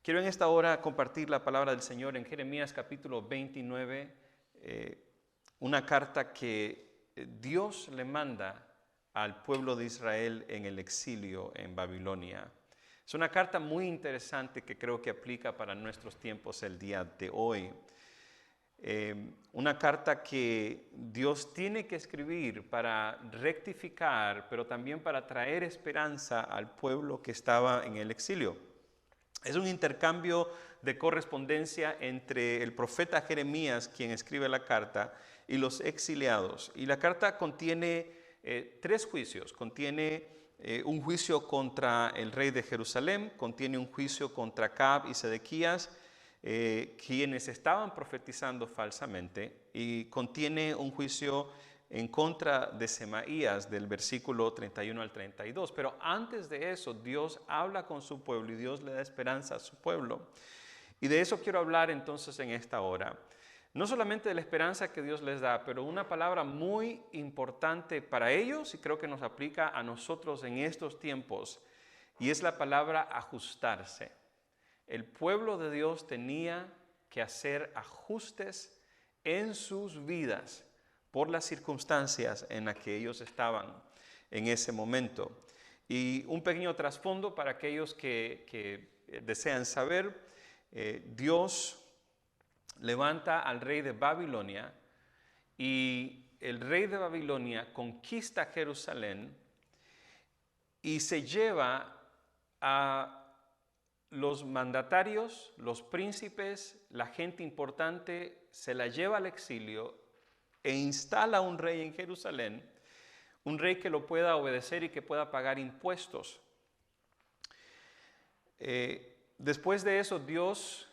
Quiero en esta hora compartir la palabra del Señor en Jeremías capítulo 29, una carta que Dios le manda al pueblo de Israel en el exilio en Babilonia. Es una carta muy interesante que creo que aplica para nuestros tiempos el día de hoy. Una carta que Dios tiene que escribir para rectificar, pero también para traer esperanza al pueblo que estaba en el exilio. Es un intercambio de correspondencia entre el profeta Jeremías, quien escribe la carta, y los exiliados. Y la carta contiene tres juicios. Contiene un juicio contra el rey de Jerusalén, contiene un juicio contra Acab y Sedequías, quienes estaban profetizando falsamente, y contiene un juicio en contra de Semaías del versículo 31 al 32. Pero antes de eso, Dios habla con su pueblo y Dios le da esperanza a su pueblo. Y de eso quiero hablar entonces en esta hora. No solamente de la esperanza que Dios les da, pero una palabra muy importante para ellos y creo que nos aplica a nosotros en estos tiempos, y es la palabra ajustarse. El pueblo de Dios tenía que hacer ajustes en sus vidas por las circunstancias en las que ellos estaban en ese momento. Y un pequeño trasfondo para aquellos que desean saber: Dios levanta al rey de Babilonia y el rey de Babilonia conquista Jerusalén y se lleva a los mandatarios, los príncipes, la gente importante, se la lleva al exilio e instala un rey en Jerusalén, un rey que lo pueda obedecer y que pueda pagar impuestos. Después de eso, Dios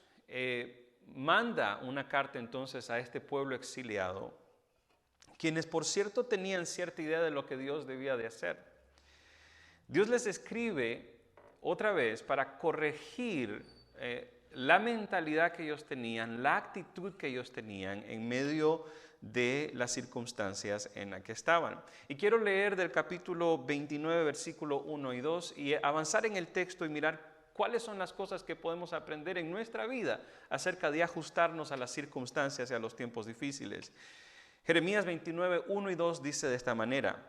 manda una carta entonces a este pueblo exiliado, quienes por cierto tenían cierta idea de lo que Dios debía de hacer. Dios les escribe otra vez para corregir la mentalidad que ellos tenían, la actitud que ellos tenían en medio de las circunstancias en las que estaban. Y quiero leer del capítulo 29, versículo 1 y 2 y avanzar en el texto y mirar cuáles son las cosas que podemos aprender en nuestra vida acerca de ajustarnos a las circunstancias y a los tiempos difíciles. Jeremías 29, 1 y 2 dice de esta manera.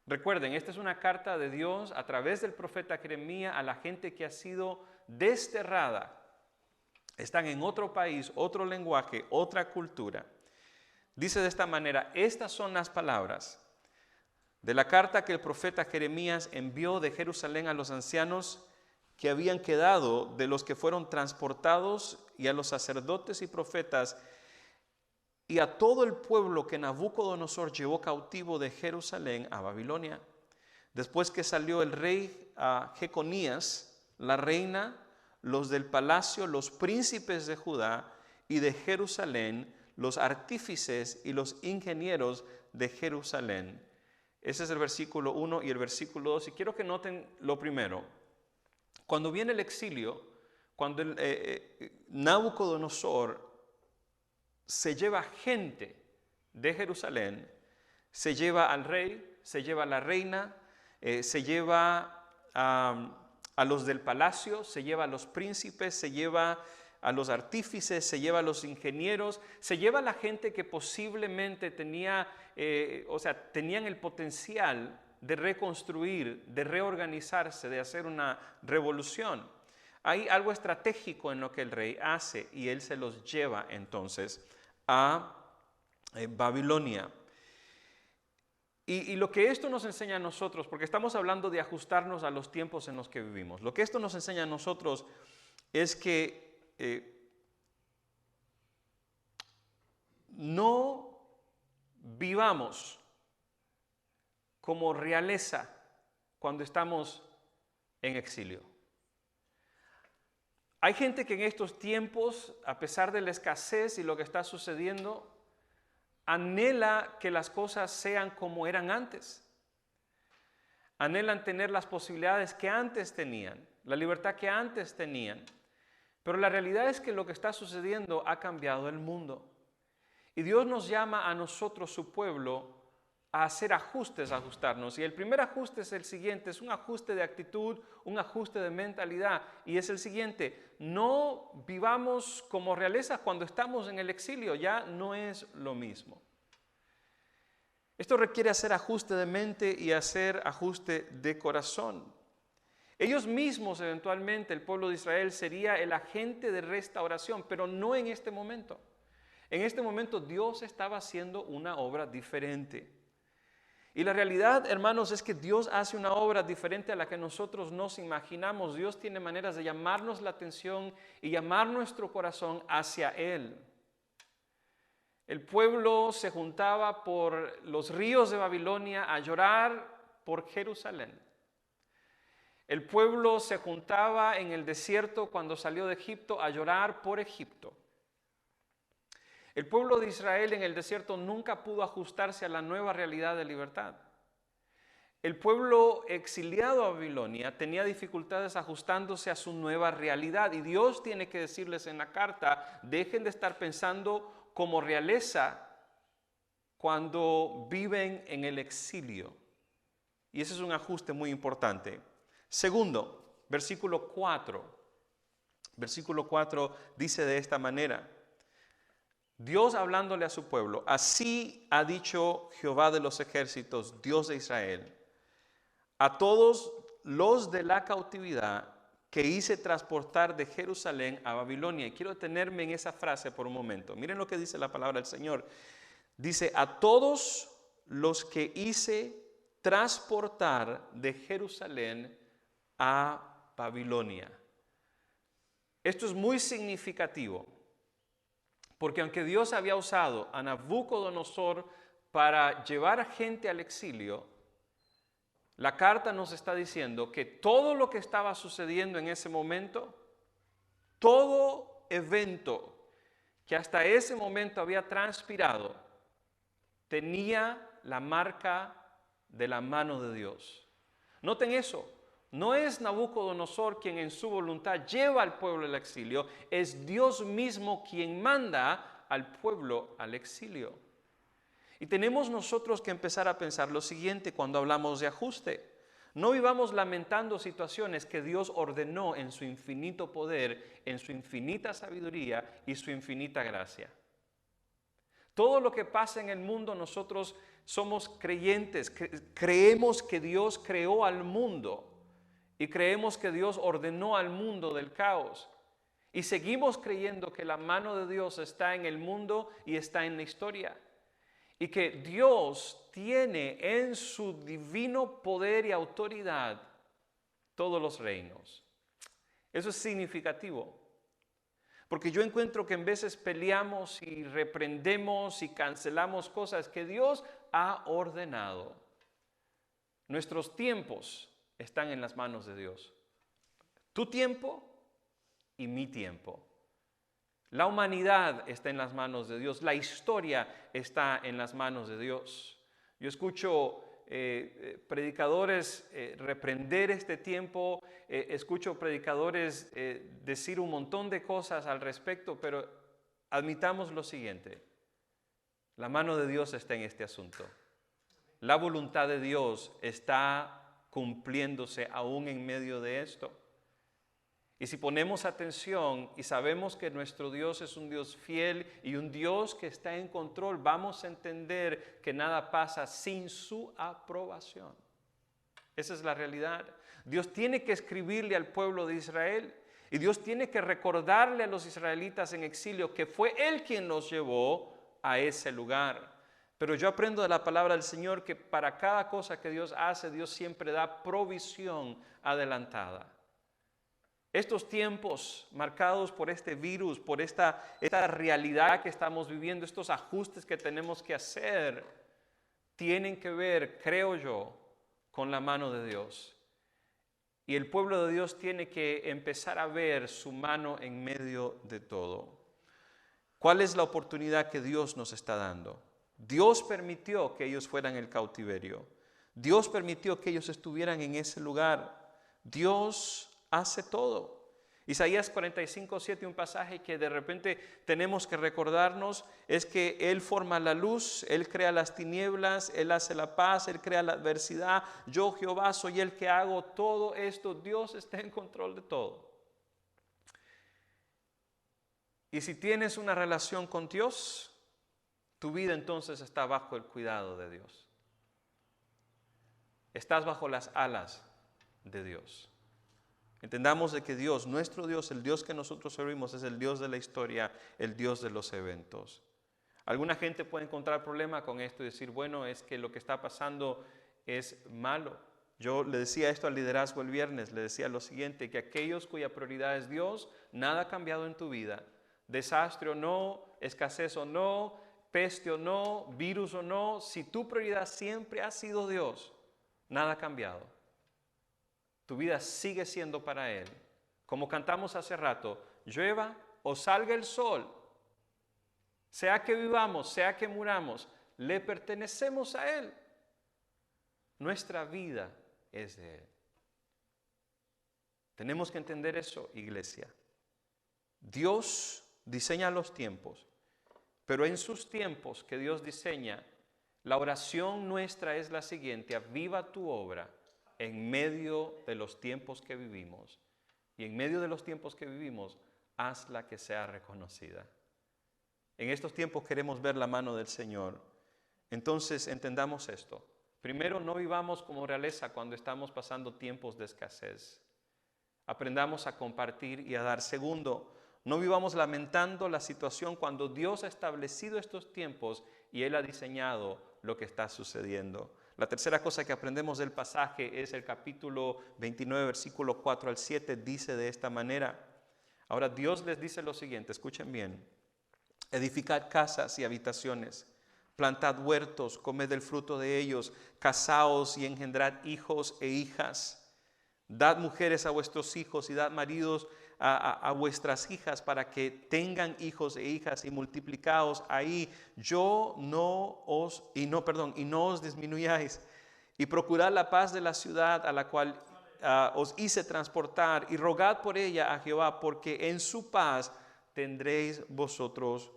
Recuerden, esta es una carta de Dios a través del profeta Jeremías a la gente que ha sido desterrada. Están en otro país, otro lenguaje, otra cultura. Dice de esta manera: estas son las palabras de la carta que el profeta Jeremías envió de Jerusalén a los ancianos que habían quedado de los que fueron transportados, y a los sacerdotes y profetas, y a todo el pueblo que Nabucodonosor llevó cautivo de Jerusalén a Babilonia. Después que salió el rey Jeconías, la reina, los del palacio, los príncipes de Judá y de Jerusalén, los artífices y los ingenieros de Jerusalén. Ese es el versículo 1 y el versículo 2. Y quiero que noten lo primero. Cuando viene el exilio, cuando Nabucodonosor se lleva gente de Jerusalén, se lleva al rey, se lleva a la reina, se lleva a los del palacio, se lleva a los príncipes, se lleva a los artífices, se lleva a los ingenieros, se lleva a la gente que posiblemente tenían el potencial de reconstruir, de reorganizarse, de hacer una revolución. Hay algo estratégico en lo que el rey hace y él se los lleva entonces a Babilonia. Y lo que esto nos enseña a nosotros, porque estamos hablando de ajustarnos a los tiempos en los que vivimos, lo que esto nos enseña a nosotros es que no vivamos como realeza cuando estamos en exilio. Hay gente que en estos tiempos, a pesar de la escasez y lo que está sucediendo, anhela que las cosas sean como eran antes. Anhelan tener las posibilidades que antes tenían, la libertad que antes tenían. Pero la realidad es que lo que está sucediendo ha cambiado el mundo. Y Dios nos llama a nosotros, su pueblo, a hacer ajustes, a ajustarnos. Y el primer ajuste es el siguiente, es un ajuste de actitud, un ajuste de mentalidad. Y es el siguiente, no vivamos como realeza cuando estamos en el exilio, ya no es lo mismo. Esto requiere hacer ajuste de mente y hacer ajuste de corazón. Ellos mismos, eventualmente, el pueblo de Israel sería el agente de restauración, pero no en este momento. En este momento Dios estaba haciendo una obra diferente. Y la realidad, hermanos, es que Dios hace una obra diferente a la que nosotros nos imaginamos. Dios tiene maneras de llamarnos la atención y llamar nuestro corazón hacia Él. El pueblo se juntaba por los ríos de Babilonia a llorar por Jerusalén. El pueblo se juntaba en el desierto cuando salió de Egipto a llorar por Egipto. El pueblo de Israel en el desierto nunca pudo ajustarse a la nueva realidad de libertad. El pueblo exiliado a Babilonia tenía dificultades ajustándose a su nueva realidad y Dios tiene que decirles en la carta, dejen de estar pensando como realeza cuando viven en el exilio. Y ese es un ajuste muy importante. Segundo, versículo 4. Versículo 4 dice de esta manera, Dios hablándole a su pueblo, así ha dicho Jehová de los ejércitos, Dios de Israel, a todos los de la cautividad que hice transportar de Jerusalén a Babilonia. Y quiero detenerme en esa frase por un momento. Miren lo que dice la palabra del Señor. Dice, a todos los que hice transportar de Jerusalén a Babilonia. Esto es muy significativo, porque aunque Dios había usado a Nabucodonosor para llevar a gente al exilio, la carta nos está diciendo que todo lo que estaba sucediendo en ese momento, todo evento que hasta ese momento había transpirado, tenía la marca de la mano de Dios. Noten eso, no es Nabucodonosor quien en su voluntad lleva al pueblo al exilio, es Dios mismo quien manda al pueblo al exilio. Y tenemos nosotros que empezar a pensar lo siguiente cuando hablamos de ajuste. No vivamos lamentando situaciones que Dios ordenó en su infinito poder, en su infinita sabiduría y su infinita gracia. Todo lo que pasa en el mundo, nosotros somos creyentes, creemos que Dios creó al mundo y creemos que Dios ordenó al mundo del caos. Y seguimos creyendo que la mano de Dios está en el mundo y está en la historia. Y que Dios tiene en su divino poder y autoridad todos los reinos. Eso es significativo. Porque yo encuentro que en veces peleamos y reprendemos y cancelamos cosas que Dios ha ordenado. Nuestros tiempos están en las manos de Dios. Tu tiempo y mi tiempo. La humanidad está en las manos de Dios. La historia está en las manos de Dios. Yo escucho predicadores reprender este tiempo, escucho predicadores decir un montón de cosas al respecto, pero admitamos lo siguiente. La mano de Dios está en este asunto. La voluntad de Dios está cumpliéndose aún en medio de esto. Y si ponemos atención y sabemos que nuestro Dios es un Dios fiel y un Dios que está en control, vamos a entender que nada pasa sin su aprobación. Esa es la realidad. Dios tiene que escribirle al pueblo de Israel y Dios tiene que recordarle a los israelitas en exilio que fue Él quien los llevó a ese lugar. Pero yo aprendo de la palabra del Señor que para cada cosa que Dios hace, Dios siempre da provisión adelantada. Estos tiempos marcados por este virus, por esta realidad que estamos viviendo, estos ajustes que tenemos que hacer, tienen que ver, creo yo, con la mano de Dios. Y el pueblo de Dios tiene que empezar a ver su mano en medio de todo. ¿Cuál es la oportunidad que Dios nos está dando? Dios permitió que ellos fueran el cautiverio. Dios permitió que ellos estuvieran en ese lugar. Dios hace todo. Isaías 45:7, un pasaje que de repente tenemos que recordarnos, es que Él forma la luz, Él crea las tinieblas, Él hace la paz, Él crea la adversidad. Yo, Jehová, soy el que hago todo esto. Dios está en control de todo. Y si tienes una relación con Dios, tu vida entonces está bajo el cuidado de Dios. Estás bajo las alas de Dios. Entendamos de que Dios, nuestro Dios, el Dios que nosotros servimos, es el Dios de la historia, el Dios de los eventos. Alguna gente puede encontrar problema con esto y decir, bueno, es que lo que está pasando es malo. Yo le decía esto al liderazgo el viernes, le decía lo siguiente, que aquellos cuya prioridad es Dios, nada ha cambiado en tu vida. Desastre o no, escasez o no, peste o no, virus o no, si tu prioridad siempre ha sido Dios, nada ha cambiado. Tu vida sigue siendo para Él. Como cantamos hace rato, llueva o salga el sol, sea que vivamos, sea que muramos, le pertenecemos a Él. Nuestra vida es de Él. Tenemos que entender eso, iglesia. Dios diseña los tiempos, pero en sus tiempos que Dios diseña, la oración nuestra es la siguiente: aviva tu obra en medio de los tiempos que vivimos. Y en medio de los tiempos que vivimos, hazla que sea reconocida. En estos tiempos queremos ver la mano del Señor. Entonces entendamos esto. Primero, no vivamos como realeza cuando estamos pasando tiempos de escasez. Aprendamos a compartir y a dar. Segundo, no vivamos lamentando la situación cuando Dios ha establecido estos tiempos y Él ha diseñado lo que está sucediendo. La tercera cosa que aprendemos del pasaje es el capítulo 29, versículo 4 al 7, dice de esta manera. Ahora Dios les dice lo siguiente, escuchen bien. Edificad casas y habitaciones, plantad huertos, comed del fruto de ellos, casaos y engendrad hijos e hijas. Dad mujeres a vuestros hijos y dad maridos a vuestras hijas para que tengan hijos e hijas y multiplicaos ahí. Y no os disminuyáis. Y procurad la paz de la ciudad a la cual os hice transportar y rogad por ella a Jehová, porque en su paz tendréis vosotros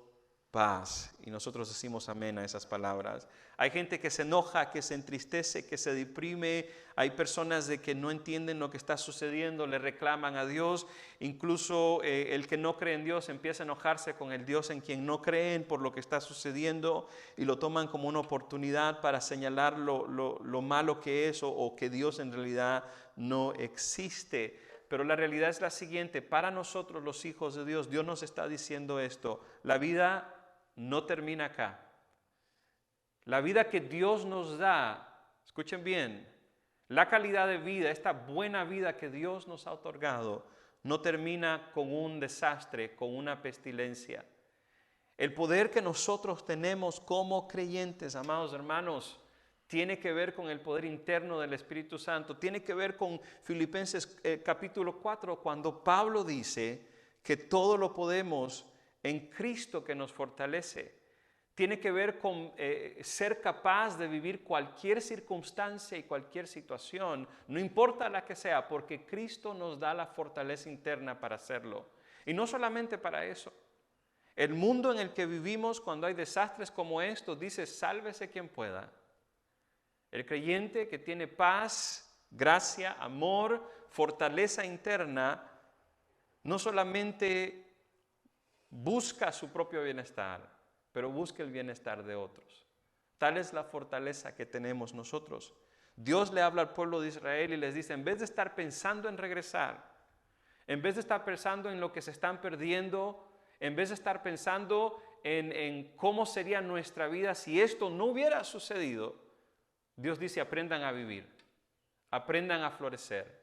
paz. Y nosotros decimos amén a esas palabras. Hay gente que se enoja, que se entristece, que se deprime. Hay personas de que no entienden lo que está sucediendo, le reclaman a Dios. Incluso el que no cree en Dios empieza a enojarse con el Dios en quien no creen por lo que está sucediendo y lo toman como una oportunidad para señalar lo malo que es o que Dios en realidad no existe. Pero la realidad es la siguiente: para nosotros los hijos de Dios, Dios nos está diciendo esto: la vida no termina acá. La vida que Dios nos da, escuchen bien, la calidad de vida, esta buena vida que Dios nos ha otorgado, no termina con un desastre, con una pestilencia. El poder que nosotros tenemos como creyentes, amados hermanos, tiene que ver con el poder interno del Espíritu Santo. Tiene que ver con Filipenses capítulo 4, cuando Pablo dice que todo lo podemos en Cristo que nos fortalece. Tiene que ver con ser capaz de vivir cualquier circunstancia y cualquier situación, no importa la que sea, porque Cristo nos da la fortaleza interna para hacerlo. Y no solamente para eso. El mundo en el que vivimos, cuando hay desastres como estos, dice: sálvese quien pueda. El creyente que tiene paz, gracia, amor, fortaleza interna, no solamente busca su propio bienestar, pero busca el bienestar de otros. Tal es la fortaleza que tenemos nosotros. Dios le habla al pueblo de Israel y les dice: en vez de estar pensando en regresar, en vez de estar pensando en lo que se están perdiendo, en vez de estar pensando en cómo sería nuestra vida si esto no hubiera sucedido, Dios dice: aprendan a vivir, aprendan a florecer,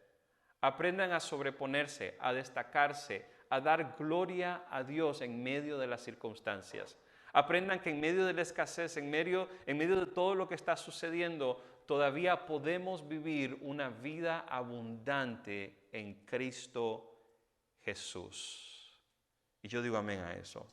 aprendan a sobreponerse, a destacarse, a dar gloria a Dios en medio de las circunstancias. Aprendan que en medio de la escasez, en medio de todo lo que está sucediendo, todavía podemos vivir una vida abundante en Cristo Jesús. Y yo digo amén a eso.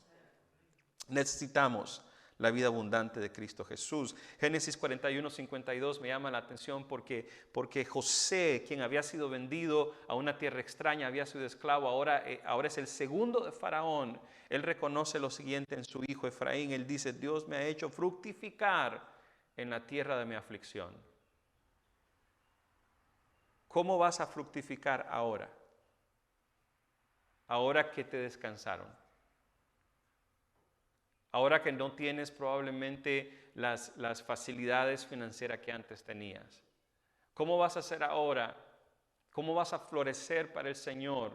Necesitamos la vida abundante de Cristo Jesús. Génesis 41, 52 me llama la atención porque José, quien había sido vendido a una tierra extraña, había sido esclavo, ahora es el segundo de Faraón. Él reconoce lo siguiente en su hijo Efraín. Él dice: Dios me ha hecho fructificar en la tierra de mi aflicción. ¿Cómo vas a fructificar ahora? Ahora que te descansaron. Ahora que no tienes probablemente las facilidades financieras que antes tenías. ¿Cómo vas a hacer ahora? ¿Cómo vas a florecer para el Señor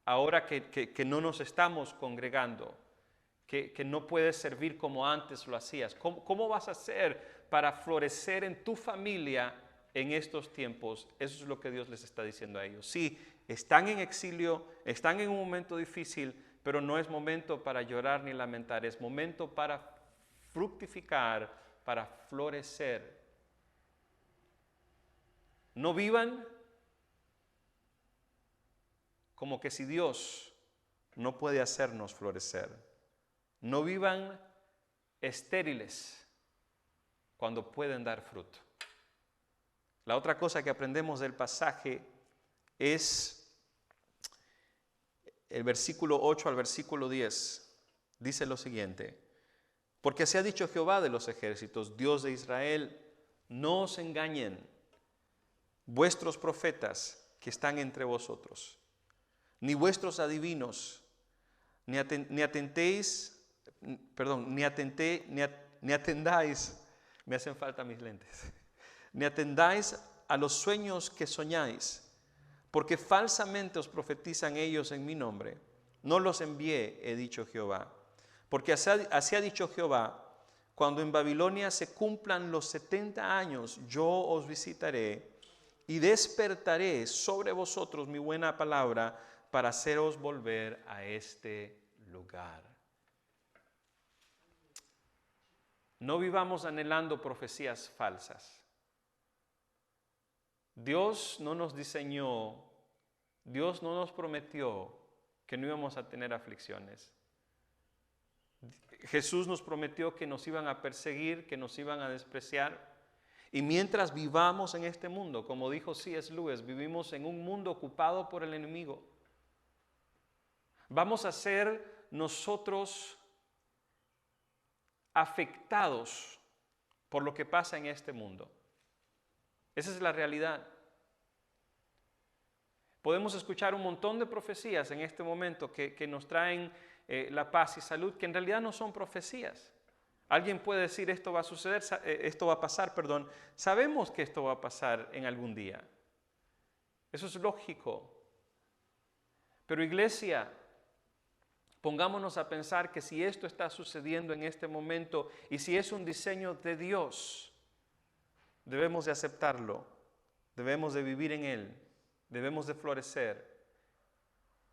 ahora que no nos estamos congregando? Que no puedes servir como antes lo hacías. ¿Cómo vas a hacer para florecer en tu familia en estos tiempos? Eso es lo que Dios les está diciendo a ellos. Sí, están en exilio, están en un momento difícil, pero no es momento para llorar ni lamentar, es momento para fructificar, para florecer. No vivan como que si Dios no puede hacernos florecer. No vivan estériles cuando pueden dar fruto. La otra cosa que aprendemos del pasaje es el versículo 8 al versículo 10. Dice lo siguiente: porque así ha dicho Jehová de los ejércitos, Dios de Israel, no os engañen vuestros profetas que están entre vosotros, ni vuestros adivinos, ni atendáis, me hacen falta mis lentes, ni atendáis a los sueños que soñáis, porque falsamente os profetizan ellos en mi nombre. No los envié, he dicho Jehová. Porque así ha dicho Jehová: cuando en Babilonia se cumplan los 70 años, yo os visitaré y despertaré sobre vosotros mi buena palabra para haceros volver a este lugar. No vivamos anhelando profecías falsas. Dios no nos diseñó, Dios no nos prometió que no íbamos a tener aflicciones. Jesús nos prometió que nos iban a perseguir, que nos iban a despreciar. Y mientras vivamos en este mundo, como dijo C.S. Lewis, vivimos en un mundo ocupado por el enemigo. Vamos a ser nosotros afectados por lo que pasa en este mundo. Esa es la realidad. Podemos escuchar un montón de profecías en este momento que nos traen la paz y salud, que en realidad no son profecías. Alguien puede decir: esto va a suceder, esto va a pasar, perdón. Sabemos que esto va a pasar en algún día. Eso es lógico. Pero iglesia, pongámonos a pensar que si esto está sucediendo en este momento y si es un diseño de Dios, debemos de aceptarlo, debemos de vivir en Él, debemos de florecer.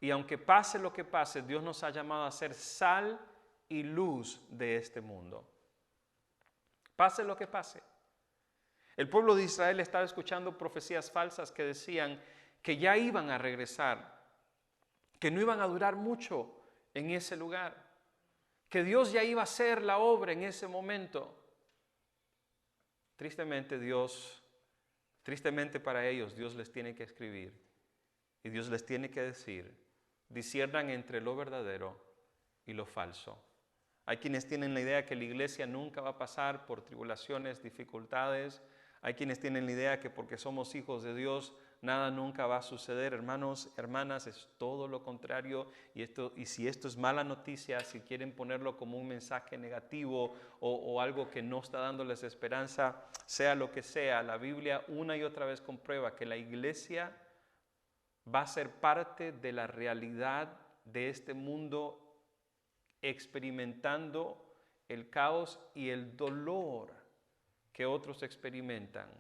Y aunque pase lo que pase, Dios nos ha llamado a ser sal y luz de este mundo. Pase lo que pase. El pueblo de Israel estaba escuchando profecías falsas que decían que ya iban a regresar, que no iban a durar mucho en ese lugar, que Dios ya iba a hacer la obra en ese momento. Tristemente para ellos, Dios les tiene que escribir y Dios les tiene que decir: disciernan entre lo verdadero y lo falso. Hay quienes tienen la idea que la iglesia nunca va a pasar por tribulaciones, dificultades. Hay quienes tienen la idea que porque somos hijos de Dios, nada nunca va a suceder. Hermanos, hermanas, es todo lo contrario. Y si esto es mala noticia, si quieren ponerlo como un mensaje negativo o algo que no está dándoles esperanza, sea lo que sea, la Biblia una y otra vez comprueba que la iglesia va a ser parte de la realidad de este mundo, experimentando el caos y el dolor que otros experimentan.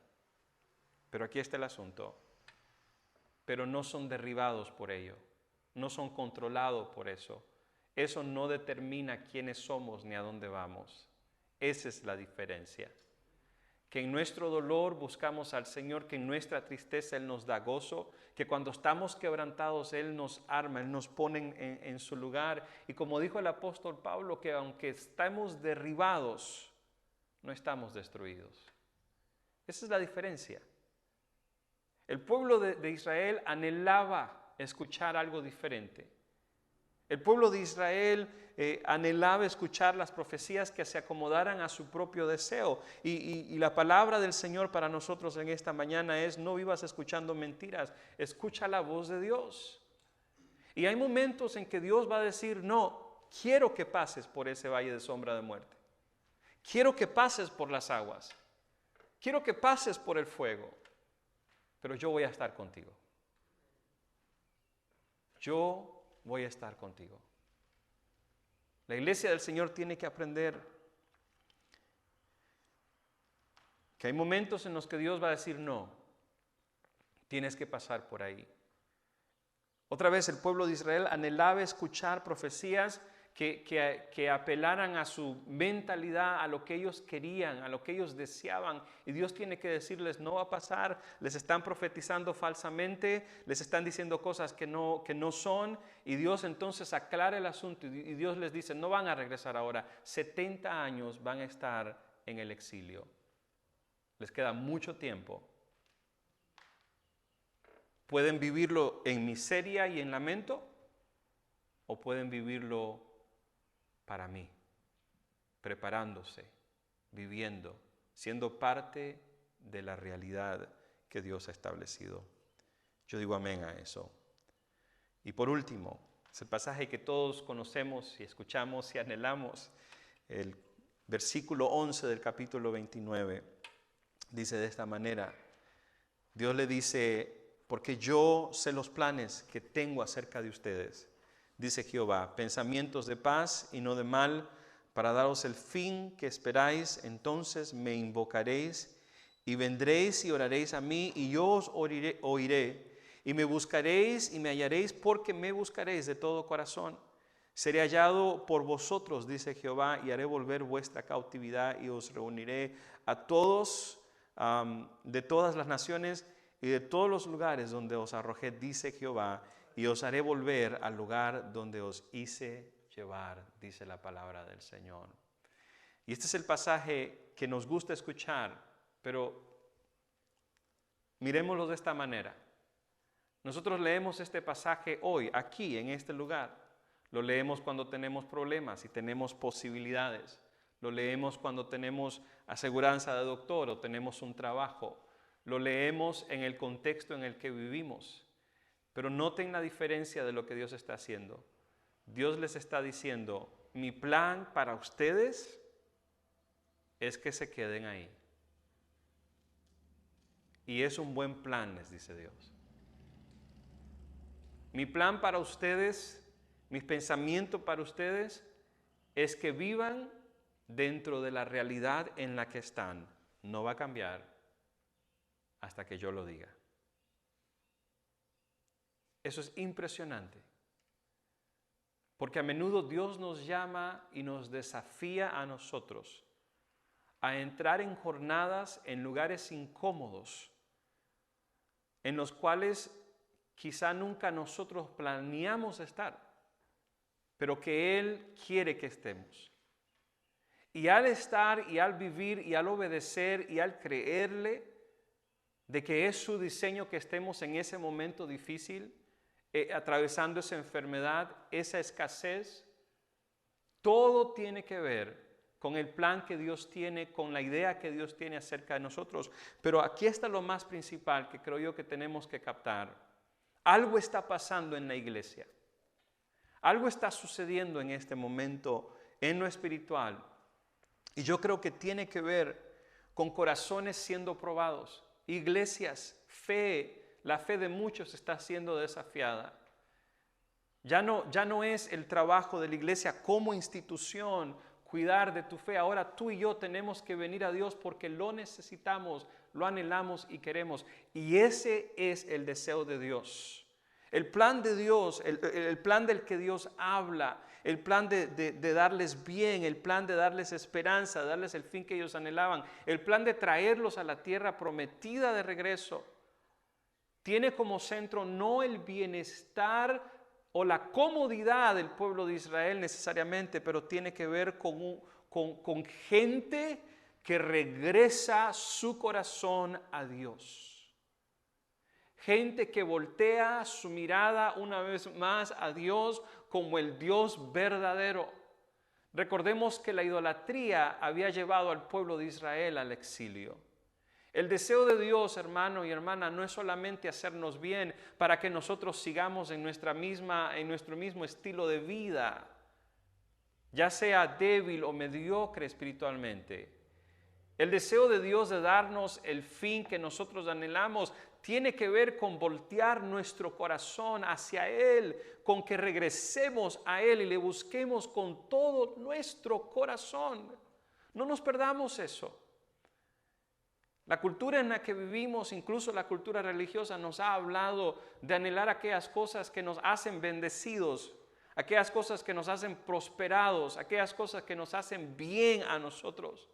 Pero aquí está el asunto. Pero no son derribados por ello, no son controlados por eso. Eso no determina quiénes somos ni a dónde vamos. Esa es la diferencia. que en nuestro dolor buscamos al Señor, que en nuestra tristeza Él nos da gozo, que cuando estamos quebrantados Él nos arma, Él nos pone en su lugar. Y como dijo el apóstol Pablo, que aunque estamos derribados, no estamos destruidos. Esa es la diferencia. El pueblo de Israel anhelaba escuchar algo diferente. El pueblo de Israel anhelaba escuchar las profecías que se acomodaran a su propio deseo. Y la palabra del Señor para nosotros en esta mañana es: no vivas escuchando mentiras, escucha la voz de Dios. Y hay momentos en que Dios va a decir: no, quiero que pases por ese valle de sombra de muerte. Quiero que pases por las aguas. Quiero que pases por el fuego. Pero yo voy a estar contigo. Yo voy a estar contigo. La iglesia del Señor tiene que aprender que hay momentos en los que Dios va a decir: no, tienes que pasar por ahí. Otra vez el pueblo de Israel anhelaba escuchar profecías que apelaran a su mentalidad, a lo que ellos querían, a lo que ellos deseaban. Y Dios tiene que decirles: no va a pasar, les están profetizando falsamente, les están diciendo cosas que no son. Y Dios entonces aclara el asunto y Dios les dice: no van a regresar ahora, 70 años van a estar en el exilio. Les queda mucho tiempo. Pueden vivirlo en miseria y en lamento, o pueden vivirlo para mí, preparándose, viviendo, siendo parte de la realidad que Dios ha establecido. Yo digo amén a eso. Y por último, es el pasaje que todos conocemos y escuchamos y anhelamos. El versículo 11 del capítulo 29 dice de esta manera: Dios le dice: porque yo sé los planes que tengo acerca de ustedes, dice Jehová, pensamientos de paz y no de mal, para daros el fin que esperáis. Entonces me invocaréis y vendréis y oraréis a mí, y yo os oiré, y me buscaréis y me hallaréis, porque me buscaréis de todo corazón. Seré hallado por vosotros, dice Jehová, y haré volver vuestra cautividad, y os reuniré a todos de todas las naciones y de todos los lugares donde os arrojé, dice Jehová, y os haré volver al lugar donde os hice llevar, dice la palabra del Señor. Y este es el pasaje que nos gusta escuchar, pero mirémoslo de esta manera. Nosotros leemos este pasaje hoy, aquí, en este lugar. Lo leemos cuando tenemos problemas y tenemos posibilidades. Lo leemos cuando tenemos aseguranza de doctor o tenemos un trabajo. Lo leemos en el contexto en el que vivimos. Pero noten la diferencia de lo que Dios está haciendo. Dios les está diciendo: mi plan para ustedes es que se queden ahí. Y es un buen plan, les dice Dios. Mi plan para ustedes, mi pensamiento para ustedes es que vivan dentro de la realidad en la que están. No va a cambiar hasta que yo lo diga. Eso es impresionante. Porque a menudo Dios nos llama y nos desafía a nosotros a entrar en jornadas, en lugares incómodos, en los cuales quizá nunca nosotros planeamos estar, pero que Él quiere que estemos. Y al estar y al vivir y al obedecer y al creerle de que es su diseño que estemos en ese momento difícil, atravesando esa enfermedad, esa escasez, todo tiene que ver con el plan que Dios tiene, con la idea que Dios tiene acerca de nosotros. Pero aquí está lo más principal que creo yo que tenemos que captar. Algo está pasando en la iglesia. Algo está sucediendo en este momento en lo espiritual. Y yo creo que tiene que ver con corazones siendo probados. Iglesias, fe. La fe de muchos está siendo desafiada. Ya no es el trabajo de la iglesia como institución cuidar de tu fe. Ahora tú y yo tenemos que venir a Dios porque lo necesitamos, lo anhelamos y queremos. Y ese es el deseo de Dios. El plan de Dios, el plan del que Dios habla, el plan de darles bien, el plan de darles esperanza, darles el fin que ellos anhelaban, el plan de traerlos a la tierra prometida de regreso, tiene como centro no el bienestar o la comodidad del pueblo de Israel necesariamente, pero tiene que ver con gente que regresa su corazón a Dios. Gente que voltea su mirada una vez más a Dios como el Dios verdadero. Recordemos que la idolatría había llevado al pueblo de Israel al exilio. El deseo de Dios, hermano y hermana, no es solamente hacernos bien para que nosotros sigamos en nuestro mismo estilo de vida, ya sea débil o mediocre espiritualmente. El deseo de Dios de darnos el fin que nosotros anhelamos tiene que ver con voltear nuestro corazón hacia Él, con que regresemos a Él y le busquemos con todo nuestro corazón. No nos perdamos eso. La cultura en la que vivimos, incluso la cultura religiosa, nos ha hablado de anhelar aquellas cosas que nos hacen bendecidos, aquellas cosas que nos hacen prosperados, aquellas cosas que nos hacen bien a nosotros.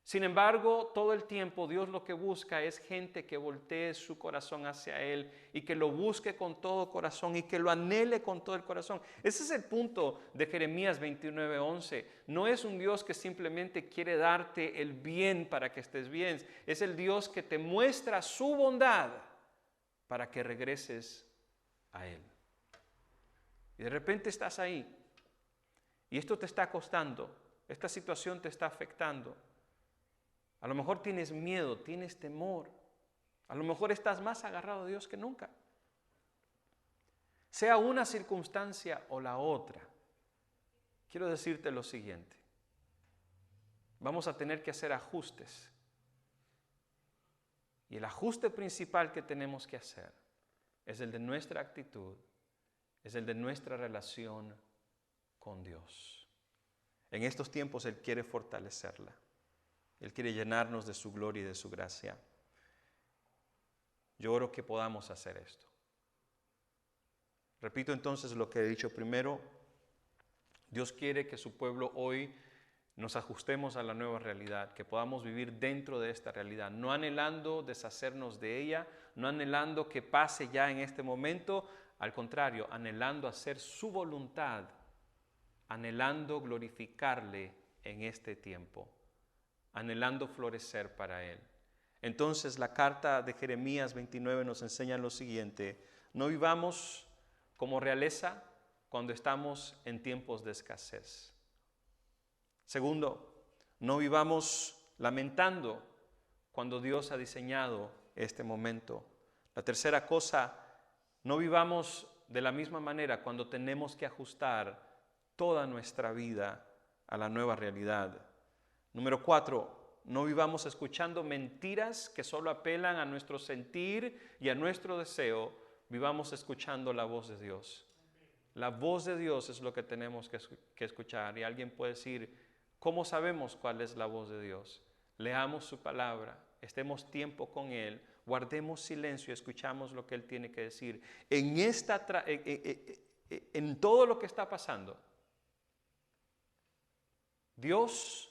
Sin embargo, todo el tiempo Dios lo que busca es gente que voltee su corazón hacia Él y que lo busque con todo corazón y que lo anhele con todo el corazón. Ese es el punto de Jeremías 29:11. No es un Dios que simplemente quiere darte el bien para que estés bien. Es el Dios que te muestra su bondad para que regreses a Él. Y de repente estás ahí y esto te está costando, esta situación te está afectando. A lo mejor tienes miedo, tienes temor. A lo mejor estás más agarrado a Dios que nunca. Sea una circunstancia o la otra, quiero decirte lo siguiente. Vamos a tener que hacer ajustes. Y el ajuste principal que tenemos que hacer es el de nuestra actitud, es el de nuestra relación con Dios. En estos tiempos Él quiere fortalecerla. Él quiere llenarnos de su gloria y de su gracia. Yo oro que podamos hacer esto. Repito entonces lo que he dicho primero. Dios quiere que su pueblo hoy nos ajustemos a la nueva realidad, que podamos vivir dentro de esta realidad, no anhelando deshacernos de ella, no anhelando que pase ya en este momento, al contrario, anhelando hacer su voluntad, anhelando glorificarle en este tiempo, anhelando florecer para Él. Entonces la carta de Jeremías 29 nos enseña lo siguiente: no vivamos como realeza cuando estamos en tiempos de escasez. Segundo, no vivamos lamentando cuando Dios ha diseñado este momento. La tercera cosa, no vivamos de la misma manera cuando tenemos que ajustar toda nuestra vida a la nueva realidad. Número 4, no vivamos escuchando mentiras que solo apelan a nuestro sentir y a nuestro deseo. Vivamos escuchando la voz de Dios. La voz de Dios es lo que tenemos que escuchar. Y alguien puede decir, ¿cómo sabemos cuál es la voz de Dios? Leamos su palabra, estemos tiempo con Él, guardemos silencio y escuchamos lo que Él tiene que decir. En todo lo que está pasando, Dios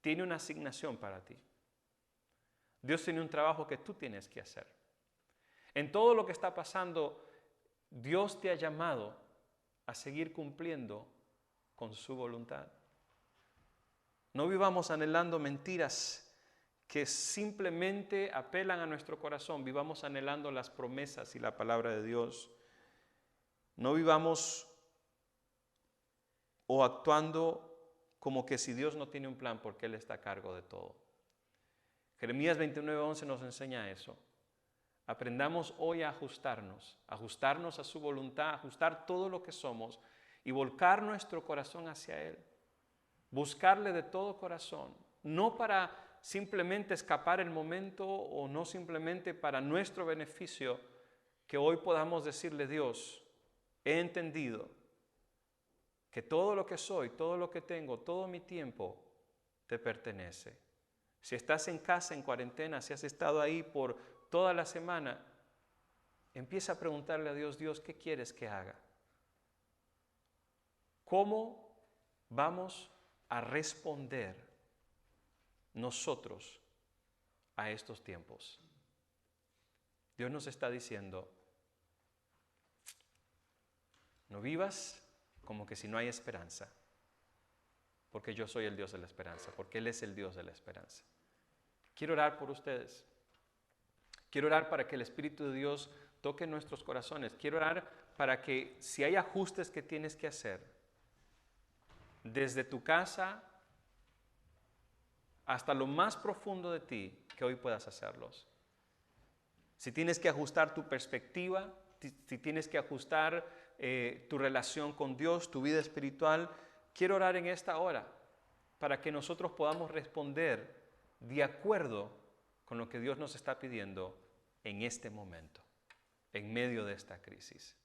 tiene una asignación para ti. Dios tiene un trabajo que tú tienes que hacer. En todo lo que está pasando, Dios te ha llamado a seguir cumpliendo con su voluntad. No vivamos anhelando mentiras que simplemente apelan a nuestro corazón. Vivamos anhelando las promesas y la palabra de Dios. No vivamos o actuando como que si Dios no tiene un plan porque Él está a cargo de todo. Jeremías 29:11 nos enseña eso. Aprendamos hoy a ajustarnos a su voluntad, ajustar todo lo que somos y volcar nuestro corazón hacia Él. Buscarle de todo corazón, no para simplemente escapar el momento o no simplemente para nuestro beneficio, que hoy podamos decirle: Dios, he entendido que todo lo que soy, todo lo que tengo, todo mi tiempo te pertenece. Si estás en casa en cuarentena, si has estado ahí por toda la semana, empieza a preguntarle a Dios, Dios, ¿qué quieres que haga? ¿Cómo vamos a responder nosotros a estos tiempos? Dios nos está diciendo, no vivas como que si no hay esperanza, porque yo soy el Dios de la esperanza, porque Él es el Dios de la esperanza. Quiero orar por ustedes. Quiero orar para que el Espíritu de Dios toque nuestros corazones. Quiero orar para que si hay ajustes que tienes que hacer, desde tu casa hasta lo más profundo de ti, que hoy puedas hacerlos. Si tienes que ajustar tu perspectiva, si tienes que ajustar tu relación con Dios, tu vida espiritual, quiero orar en esta hora para que nosotros podamos responder de acuerdo con lo que Dios nos está pidiendo en este momento, en medio de esta crisis.